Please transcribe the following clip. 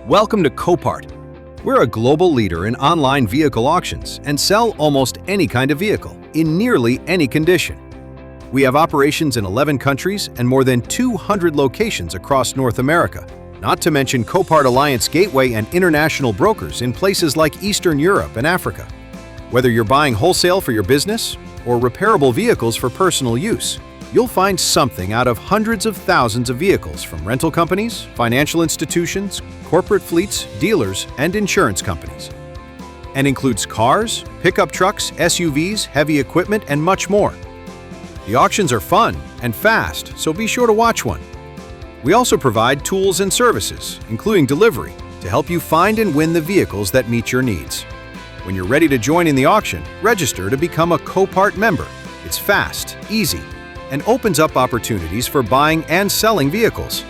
Welcome to Copart. We're a global leader in online vehicle auctions and sell almost any kind of vehicle in nearly any condition. We have operations in 11 countries and more than 200 locations across North America, not to mention Copart Alliance Gateway and international brokers in places like Eastern Europe and Africa. Whether you're buying wholesale for your business or repairable vehicles for personal use, you'll find something out of hundreds of thousands of vehicles from rental companies, financial institutions, corporate fleets, dealers, and insurance companies. And includes cars, pickup trucks, SUVs, heavy equipment, and much more. The auctions are fun and fast, so be sure to watch one. We also provide tools and services, including delivery, to help you find and win the vehicles that meet your needs. When you're ready to join in the auction, register to become a Copart member. It's fast, easy, and opens up opportunities for buying and selling vehicles.